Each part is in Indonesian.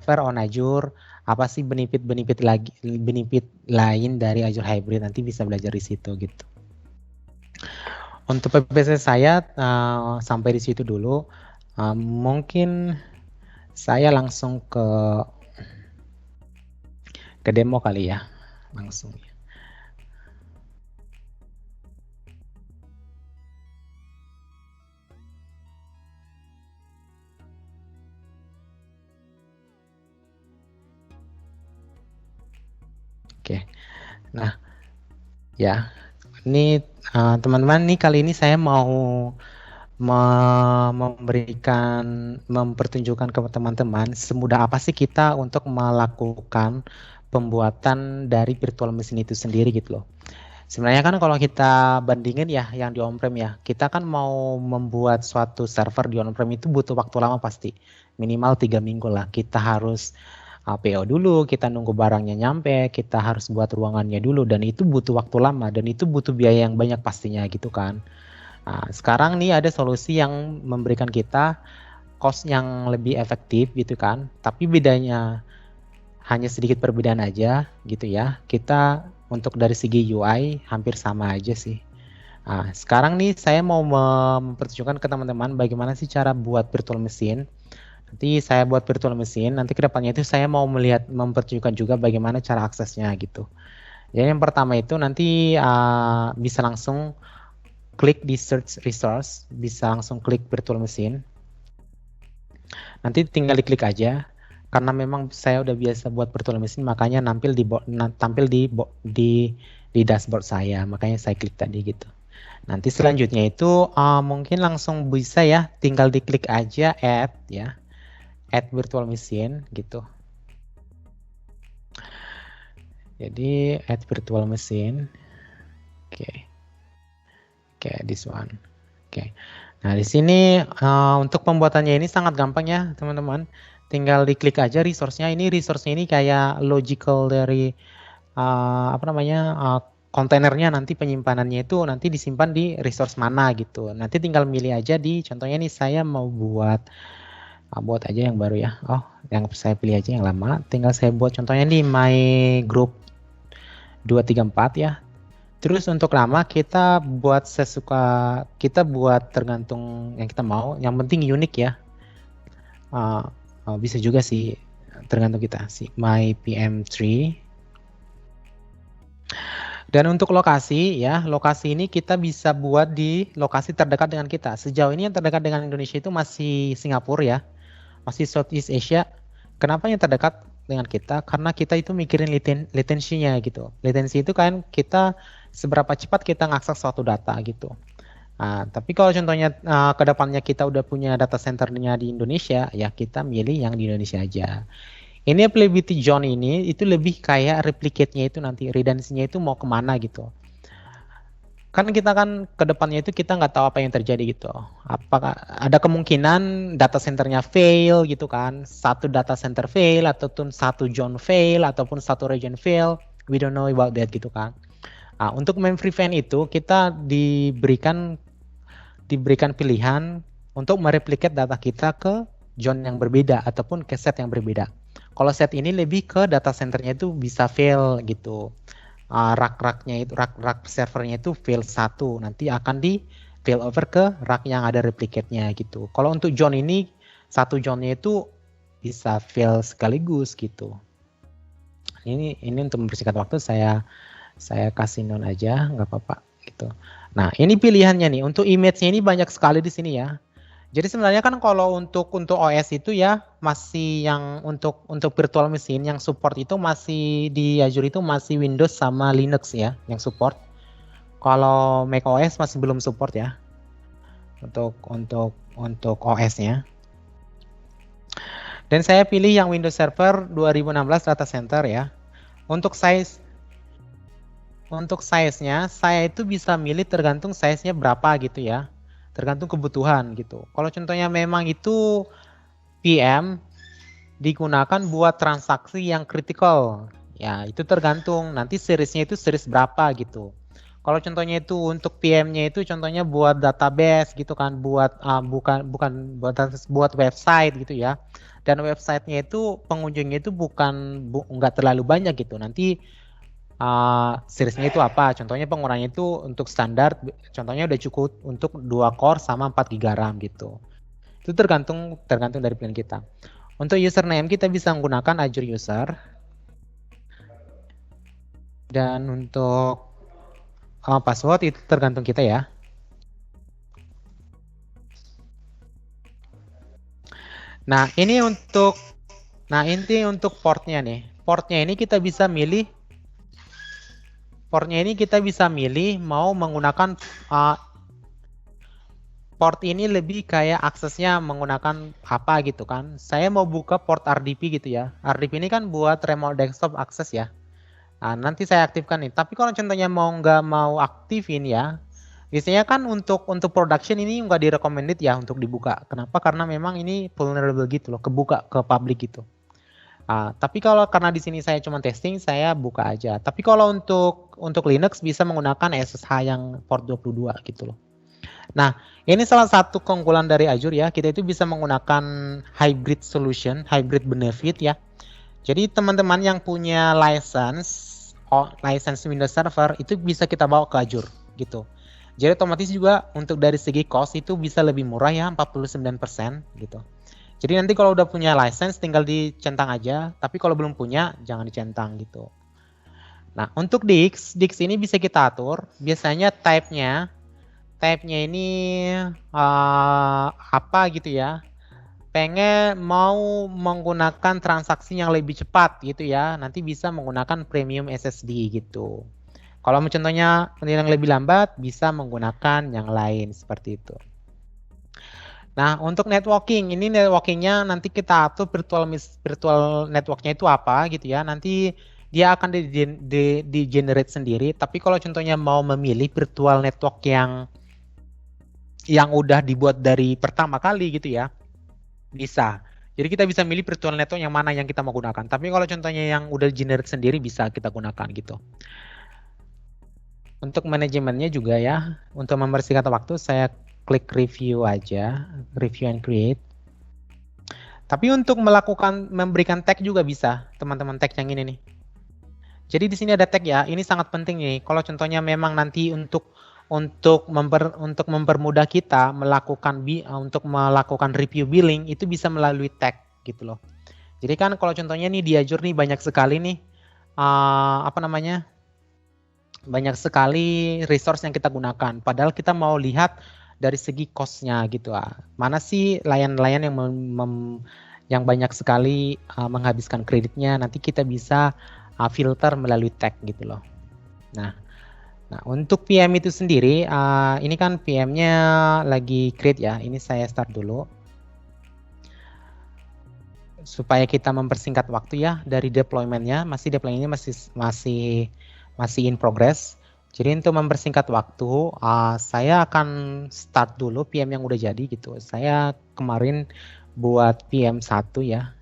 Server on Azure, apa sih benefit lain dari Azure Hybrid, nanti bisa belajar di situ gitu. Untuk PPC saya sampai di situ dulu. Mungkin saya langsung ke demo kali ya, langsung. Oke, nah ya, ini teman-teman, nih kali ini saya mau mempertunjukkan ke teman-teman semudah apa sih kita untuk melakukan pembuatan dari virtual machine itu sendiri gitu loh. Sebenarnya kan kalau kita bandingin ya yang di on-prem ya, kita kan mau membuat suatu server di on-prem itu butuh waktu lama pasti. Minimal 3 minggu lah. Kita harus PO dulu, kita nunggu barangnya nyampe, kita harus buat ruangannya dulu, dan itu butuh waktu lama, dan itu butuh biaya yang banyak pastinya gitu kan. Nah, sekarang nih ada solusi yang memberikan kita cost yang lebih efektif gitu kan, tapi bedanya hanya sedikit perbedaan aja gitu ya. Kita untuk dari segi UI hampir sama aja sih. Nah, sekarang nih saya mau mempertunjukkan ke teman-teman bagaimana sih cara buat virtual machine. Nanti saya buat virtual machine, nanti kedepannya itu saya mau mempertunjukkan juga bagaimana cara aksesnya gitu. Jadi yang pertama itu nanti bisa langsung klik di search resource, bisa langsung klik virtual machine. Nanti tinggal diklik aja. Karena memang saya udah biasa buat virtual machine, makanya tampil di dashboard saya, makanya saya klik tadi gitu. Nanti selanjutnya itu mungkin langsung bisa ya, tinggal diklik aja add ya. Add virtual machine gitu. Jadi add virtual machine. Oke. Oke, this one. Oke. Nah, di sini untuk pembuatannya ini sangat gampang ya, teman-teman. Tinggal diklik aja resource-nya. Ini resource-nya ini kayak logical dari kontainernya, nanti penyimpanannya itu nanti disimpan di resource mana gitu. Nanti tinggal milih aja di, contohnya nih saya mau buat aja yang baru ya. Oh, yang saya pilih aja yang lama. Tinggal saya buat contohnya di my group 234 ya. Terus untuk lama kita buat kita buat tergantung yang kita mau. Yang penting unik ya. Bisa juga sih tergantung kita sih. My PM3. Dan untuk lokasi ya, lokasi ini kita bisa buat di lokasi terdekat dengan kita. Sejauh ini yang terdekat dengan Indonesia itu masih Singapura ya, masih Southeast Asia. Kenapa yang terdekat dengan kita? Karena kita itu mikirin latensinya gitu. Latensi itu kan kita seberapa cepat kita ngakses suatu data gitu. Nah, tapi kalau contohnya ke depannya kita udah punya data centernya di Indonesia, ya kita milih yang di Indonesia aja. Ini availability zone ini itu lebih kayak replicate-nya itu nanti redundancy-nya itu mau kemana gitu. Kan kita kan ke depannya itu kita nggak tahu apa yang terjadi gitu. Apakah ada kemungkinan data centernya fail gitu kan? Satu data center fail ataupun satu zone fail ataupun satu region fail. We don't know about that gitu kan. Nah, untuk prevent itu kita diberikan pilihan untuk mereplicate data kita ke zone yang berbeda ataupun ke set yang berbeda. Kalau set ini lebih ke data centernya itu bisa fail gitu. Rak-raknya itu, rak servernya itu fail 1, nanti akan di fail over ke rak yang ada replicate-nya gitu. Kalau untuk zone ini, satu zone-nya itu bisa fail sekaligus gitu. Ini untuk mempersingkat waktu saya kasih non aja, nggak apa-apa gitu. Nah, ini pilihannya nih. Untuk image-nya ini banyak sekali di sini ya. Jadi sebenarnya kan kalau untuk OS itu ya masih yang untuk virtual machine yang support itu masih di Azure itu masih Windows sama Linux ya yang support. Kalau Mac OS masih belum support ya untuk OS-nya. Dan saya pilih yang Windows Server 2016 Data Center ya. Untuk size-nya saya itu bisa milih tergantung size-nya berapa gitu ya. Tergantung kebutuhan gitu. Kalau contohnya memang itu PM digunakan buat transaksi yang kritikal, ya itu tergantung nanti seriesnya itu series berapa gitu. Kalau contohnya itu untuk PM-nya itu contohnya buat database gitu kan, bukan buat website gitu ya. Dan websitenya itu pengunjungnya itu nggak terlalu banyak gitu. Nanti seriesnya itu apa? Contohnya penggunaannya itu untuk standar, contohnya udah cukup untuk 2 core sama 4 GB RAM gitu. Itu tergantung dari plan kita. Untuk username kita bisa menggunakan Azure User. Dan untuk password itu tergantung kita ya. Nah, ini untuk portnya nih. Portnya ini kita bisa milih mau menggunakan port ini lebih kayak aksesnya menggunakan apa gitu kan. Saya mau buka port RDP gitu ya. RDP ini kan buat remote desktop access ya. Nah, nanti saya aktifkan nih. Tapi kalau contohnya nggak mau aktifin ya, biasanya kan untuk production ini nggak direcommended ya untuk dibuka. Kenapa? Karena memang ini vulnerable gitu loh, kebuka ke public gitu. Tapi kalau karena di sini saya cuma testing, saya buka aja. Tapi kalau untuk Linux bisa menggunakan SSH yang port 22 gitu loh. Nah, ini salah satu keunggulan dari Azure ya. Kita itu bisa menggunakan hybrid solution, hybrid benefit ya. Jadi teman-teman yang punya license Windows Server itu bisa kita bawa ke Azure gitu. Jadi otomatis juga untuk dari segi cost itu bisa lebih murah ya, 49% gitu. Jadi nanti kalau udah punya license tinggal dicentang aja, tapi kalau belum punya jangan dicentang gitu. Nah, untuk Dix ini bisa kita atur. Biasanya type-nya ini apa gitu ya. Pengen mau menggunakan transaksi yang lebih cepat gitu ya. Nanti bisa menggunakan premium SSD gitu. Kalau contohnya yang lebih lambat bisa menggunakan yang lain seperti itu. Nah, untuk networking, ini networkingnya nanti kita atur virtual networknya itu apa gitu ya. Nanti dia akan di generate sendiri. Tapi kalau contohnya mau memilih virtual network yang udah dibuat dari pertama kali gitu ya, bisa. Jadi kita bisa milih virtual network yang mana yang kita mau gunakan. Tapi kalau contohnya yang udah generate sendiri bisa kita gunakan gitu. Untuk manajemennya juga ya, untuk membersihkan waktu saya klik review aja, review and create. Tapi untuk memberikan tag juga bisa, teman-teman, tag yang ini nih. Jadi di sini ada tag ya, ini sangat penting nih. Kalau contohnya memang nanti untuk mempermudah kita untuk melakukan review billing itu bisa melalui tag gitu loh. Jadi kan kalau contohnya nih di Azure nih banyak sekali nih banyak sekali resource yang kita gunakan. Padahal kita mau lihat dari segi cost-nya gitu. Mana sih layan-layan yang banyak sekali menghabiskan kreditnya, nanti kita bisa filter melalui tag gitu loh. Nah, untuk PM itu sendiri, ini kan PM-nya lagi create ya. Ini saya start dulu. Supaya kita mempersingkat waktu ya dari deployment-nya. Deployment-nya masih in progress. Jadi untuk mempersingkat waktu, saya akan start dulu PM yang udah jadi gitu. Saya kemarin buat PM 1 ya.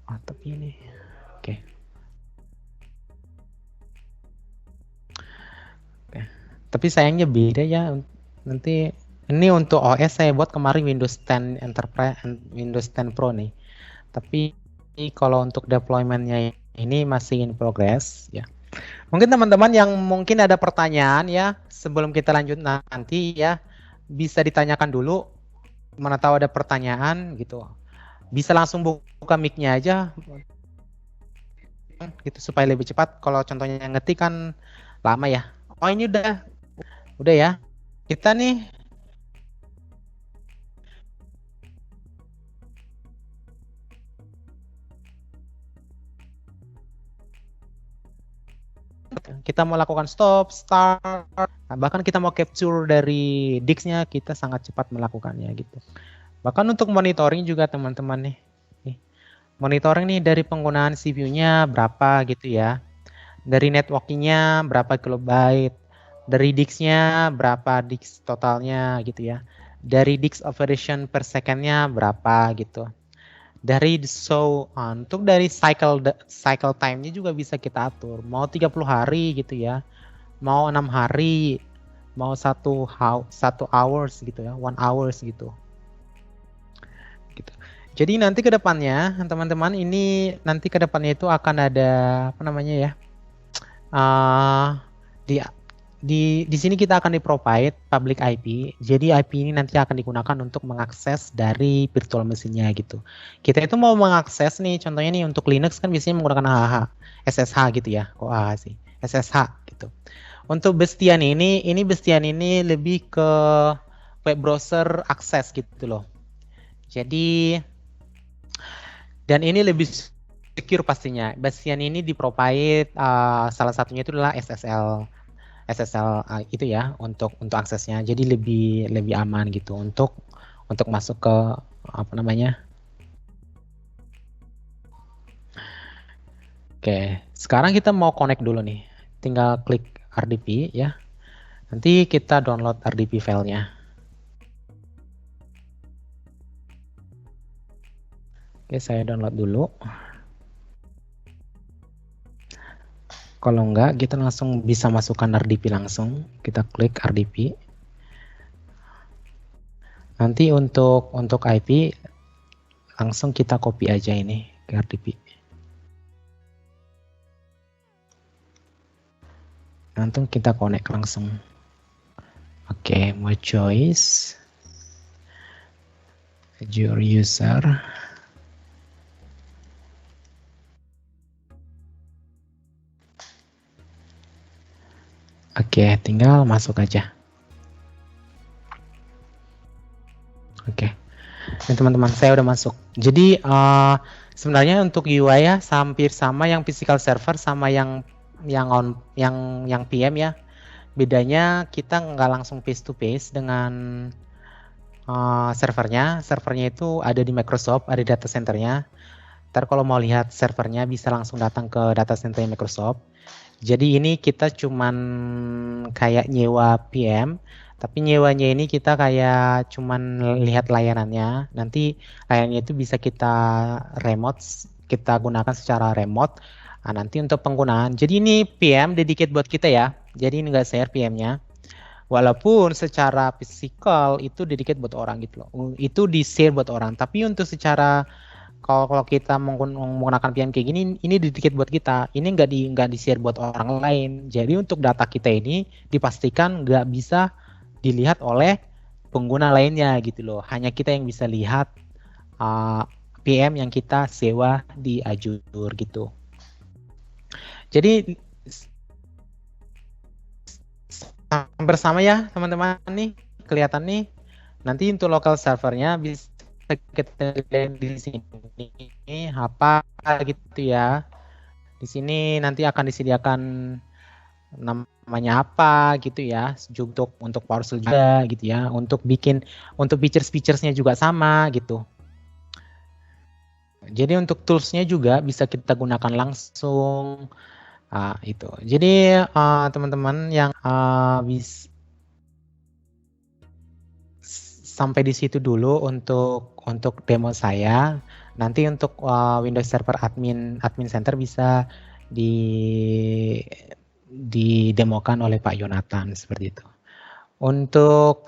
Tapi ini, oke. Tapi sayangnya beda ya. Nanti ini untuk OS saya buat kemarin Windows 10 Enterprise, Windows 10 Pro nih. Tapi kalau untuk deployment-nya ini masih in progress ya. Mungkin teman-teman yang mungkin ada pertanyaan ya, sebelum kita lanjut nanti ya, bisa ditanyakan dulu. Mana tahu ada pertanyaan gitu. Bisa langsung buka mic-nya aja gitu supaya lebih cepat. Kalau contohnya ngetik kan lama ya. Oh, ini udah ya. Kita nih kita mau lakukan stop, start, bahkan kita mau capture dari disk-nya, kita sangat cepat melakukannya gitu. Bahkan untuk monitoring juga teman-teman nih. Monitoring nih dari penggunaan CPU-nya berapa gitu ya. Dari networking-nya berapa kilobyte. Dari disk-nya berapa disk totalnya gitu ya. Dari disk operation per second-nya berapa gitu. Untuk dari cycle time-nya juga bisa kita atur. Mau 30 hari gitu ya. mau 6 hari, mau 1 hours gitu ya, 1 hours gitu. Jadi nanti ke depannya teman-teman ini nanti ke depannya itu akan ada apa namanya ya? Di sini kita akan di-provide public IP. Jadi IP ini nanti akan digunakan untuk mengakses dari virtual mesinnya gitu. Kita itu mau mengakses nih, contohnya nih untuk Linux kan biasanya menggunakan SSH gitu ya. Kok sih? SSH gitu. Untuk Bestian ini Bestian ini lebih ke web browser akses gitu loh. Jadi dan ini lebih secure pastinya. Bestian ini di-provide salah satunya itu adalah SSL itu ya untuk aksesnya. Jadi lebih aman gitu untuk masuk ke apa namanya. Oke, sekarang kita mau connect dulu nih. Tinggal klik RDP ya. Nanti kita download RDP filenya. Oke, saya download dulu. Kalau enggak, kita langsung bisa masukkan RDP langsung. Kita klik RDP. Nanti untuk IP langsung kita copy aja ini ke RDP. Nanti kita connect langsung. Oke, mau choice your user. Oke, tinggal masuk aja. Oke, ini teman-teman saya udah masuk. Jadi sebenarnya untuk UI ya hampir sama yang physical server sama yang PM ya. Bedanya kita nggak langsung face to face dengan servernya. Servernya itu ada di Microsoft, ada di data centernya. Ntar kalau mau lihat servernya bisa langsung datang ke data center Microsoft. Jadi ini kita cuman kayak nyewa PM, tapi nyewanya ini kita kayak cuman lihat layanannya. Nanti layanannya itu bisa kita gunakan secara remote. Nah, nanti untuk penggunaan, jadi ini PM dedicate buat kita ya. Jadi ini nggak share PM-nya. Walaupun secara fisikal itu dedicate buat orang gitu loh. Itu di share buat orang. Tapi untuk secara kalau kita menggunakan PM kayak gini, ini dedicate buat kita. Ini nggak di share buat orang lain. Jadi untuk data kita ini dipastikan nggak bisa dilihat oleh pengguna lainnya gitu loh. Hanya kita yang bisa lihat PM yang kita sewa di Azure gitu. Jadi bersama ya teman-teman nih, kelihatan nih. Nanti untuk local servernya bisa kita lihat di sini apa gitu ya. Di sini nanti akan disediakan namanya apa gitu ya, untuk PowerShell juga gitu ya, untuk features-featuresnya juga sama gitu. Jadi untuk toolsnya juga bisa kita gunakan langsung. Itu. Jadi teman-teman yang sampai di situ dulu untuk demo saya. Nanti untuk Windows Server Admin Center bisa didemokan oleh Pak Yonatan seperti itu. Untuk